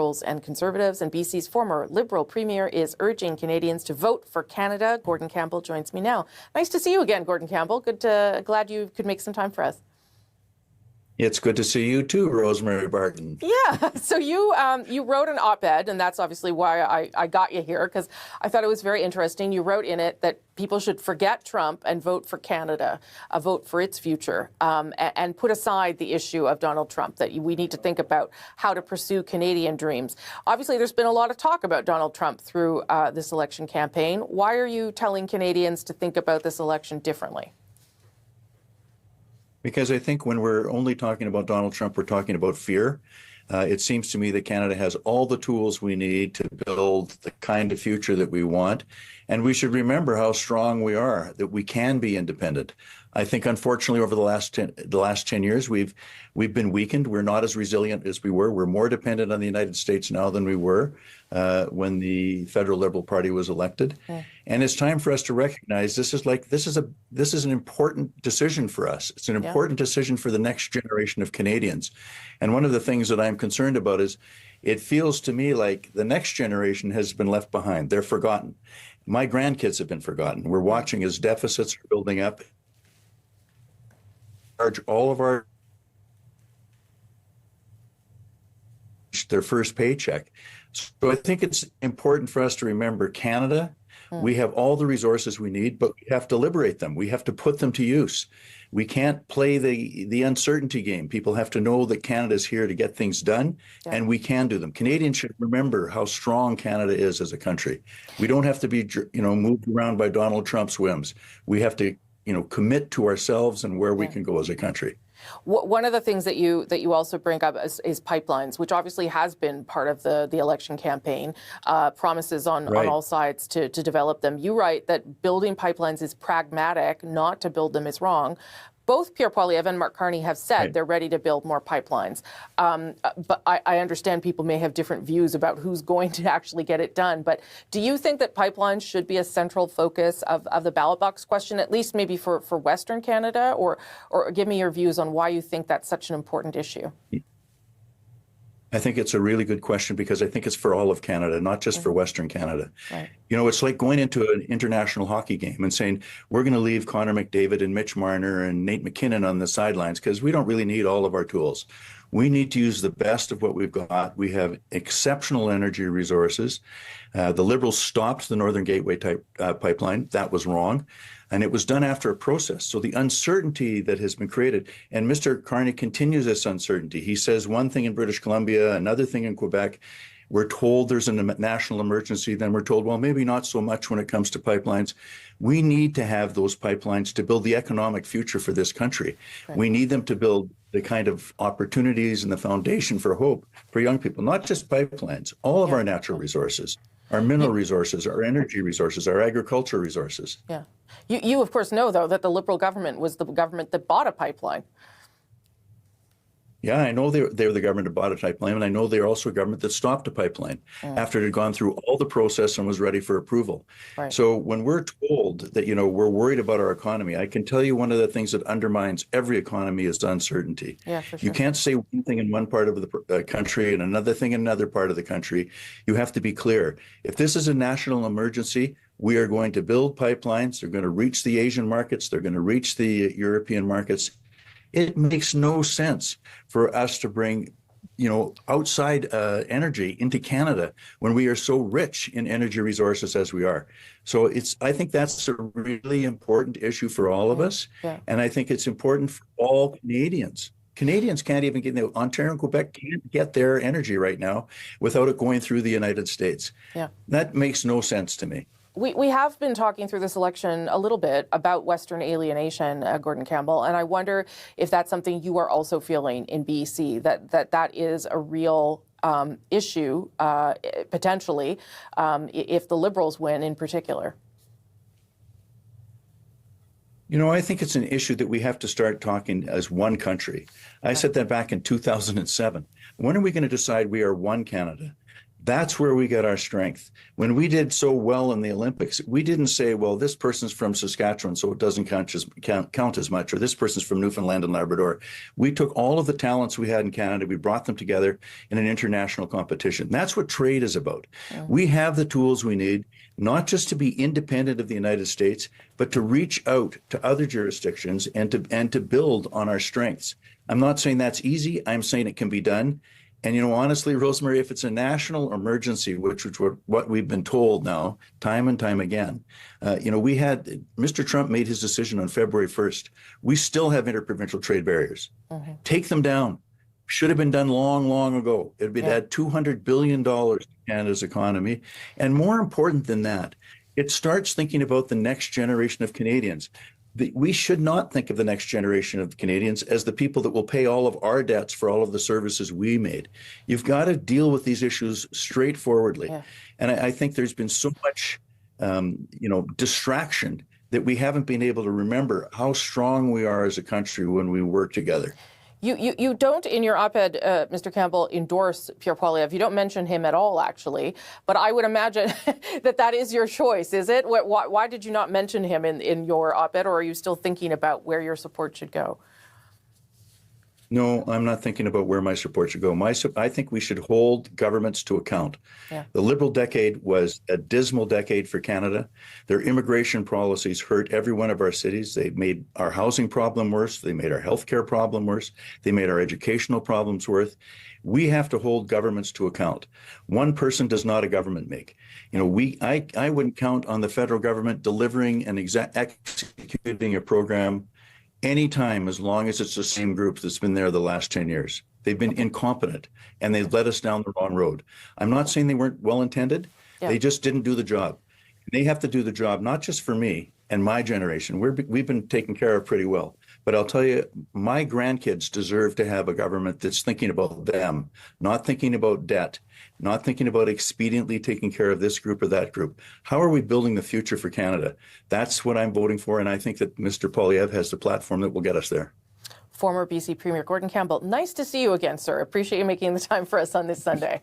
Liberals and Conservatives, and BC's former Liberal Premier is urging Canadians to vote for Canada. Gordon Campbell joins me now. Nice to see you again, Gordon Campbell. Glad you could make some time for us. It's good to see you too, Rosemary Barton. Yeah, so you wrote an op-ed, and that's obviously why I got you here, because I thought it was very interesting. You wrote in it that people should forget Trump and vote for Canada, vote for its future, and put aside the issue of Donald Trump, that we need to think about how to pursue Canadian dreams. Obviously, there's been a lot of talk about Donald Trump through this election campaign. Why are you telling Canadians to think about this election differently? Because I think when we're only talking about Donald Trump, we're talking about fear. It seems to me that Canada has all the tools we need to build the kind of future that we want. And we should remember how strong we are, that we can be independent. I think, unfortunately, over the last 10 years, we've been weakened. We're not as resilient as we were. We're more dependent on the United States now than we were when the federal Liberal Party was elected. Yeah. And it's time for us to recognize this is an important decision for us. It's an important decision for the next generation of Canadians. And one of the things that I'm concerned about is it feels to me like the next generation has been left behind. They're forgotten. My grandkids have been forgotten. We're watching as deficits are building up. All of their first paycheck. So I think it's important for us to remember Canada. We have all the resources we need, but we have to liberate them. We have to put them to use. We can't play the uncertainty game. People have to know that Canada is here to get things done, and we can do them. Canadians should remember how strong Canada is as a country. We don't have to be, moved around by Donald Trump's whims. We have to commit to ourselves and where we can go as a country. One of the things that you also bring up is pipelines, which obviously has been part of the election campaign, promises on all sides to develop them. You write that building pipelines is pragmatic, not to build them is wrong. Both Pierre Poilievre and Mark Carney have said they're ready to build more pipelines. But I understand people may have different views about who's going to actually get it done. But do you think that pipelines should be a central focus of the ballot box question, at least maybe for Western Canada? Or give me your views on why you think that's such an important issue. I think it's a really good question because I think it's for all of Canada, not just for Western Canada. Right. It's like going into an international hockey game and saying, we're going to leave Connor McDavid and Mitch Marner and Nate McKinnon on the sidelines because we don't really need all of our tools. We need to use the best of what we've got. We have exceptional energy resources. The Liberals stopped the Northern Gateway pipeline. That was wrong. And it was done after a process. So the uncertainty that has been created, and Mr. Carney continues this uncertainty. He says one thing in British Columbia, another thing in Quebec. We're told there's a national emergency. Then we're told, well, maybe not so much when it comes to pipelines. We need to have those pipelines to build the economic future for this country. Right. We need them to build the kind of opportunities and the foundation for hope for young people, not just pipelines, all of our natural resources. Our mineral resources, our energy resources, our agricultural resources. Yeah. You of course, know, though, that the Liberal government was the government that bought a pipeline. Yeah, I know they were the government that bought a pipeline, and I know they're also a government that stopped a pipeline after it had gone through all the process and was ready for approval. Right. So when we're told that, we're worried about our economy, I can tell you one of the things that undermines every economy is uncertainty. Yeah, for sure. You can't say one thing in one part of the country and another thing in another part of the country. You have to be clear. If this is a national emergency, we are going to build pipelines. They're going to reach the Asian markets. They're going to reach the European markets. It makes no sense for us to bring, outside energy into Canada when we are so rich in energy resources as we are. So I think that's a really important issue for all of us. Yeah. And I think it's important for all Canadians. Canadians can't even get, Ontario and Quebec can't get their energy right now without it going through the United States. Yeah. That makes no sense to me. We have been talking through this election a little bit about Western alienation, Gordon Campbell, and I wonder if that's something you are also feeling in BC, that is a real issue, potentially, if the Liberals win in particular. I think it's an issue that we have to start talking as one country. I said that back in 2007. When are we going to decide we are one Canada? That's where we get our strength. When we did so well in the Olympics, we didn't say, well, this person's from Saskatchewan, so it doesn't count as much, or this person's from Newfoundland and Labrador. We took all of the talents we had in Canada, we brought them together in an international competition. That's what trade is about. Yeah. We have the tools we need, not just to be independent of the United States, but to reach out to other jurisdictions and to build on our strengths. I'm not saying that's easy. I'm saying it can be done. And, honestly, Rosemary, if it's a national emergency, which is what we've been told now, time and time again, Mr. Trump made his decision on February 1st. We still have interprovincial trade barriers. Mm-hmm. Take them down. Should have been done long, long ago. It would add $200 billion to Canada's economy. And more important than that, it starts thinking about the next generation of Canadians. We should not think of the next generation of Canadians as the people that will pay all of our debts for all of the services we made. You've got to deal with these issues straightforwardly. Yeah. And I think there's been so much, distraction that we haven't been able to remember how strong we are as a country when we work together. You don't, in your op-ed, Mr. Campbell, endorse Pierre Poilievre. You don't mention him at all, actually. But I would imagine that is your choice, is it? Why did you not mention him in your op-ed, or are you still thinking about where your support should go? No, I'm not thinking about where my support should go. I think we should hold governments to account. Yeah. The Liberal decade was a dismal decade for Canada. Their immigration policies hurt every one of our cities. They made our housing problem worse. They made our healthcare problem worse. They made our educational problems worse. We have to hold governments to account. One person does not a government make. I wouldn't count on the federal government delivering and executing a program anytime as long as it's the same group that's been there the last 10 years. They've been incompetent and they've led us down the wrong road. I'm not saying they weren't well-intended. Yeah. They just didn't do the job. They have to do the job, not just for me and my generation. We've been taken care of pretty well. But I'll tell you, my grandkids deserve to have a government that's thinking about them, not thinking about debt, not thinking about expediently taking care of this group or that group. How are we building the future for Canada? That's what I'm voting for, and I think that Mr. Poilievre has the platform that will get us there. Former BC Premier Gordon Campbell, nice to see you again, sir. Appreciate you making the time for us on this Sunday.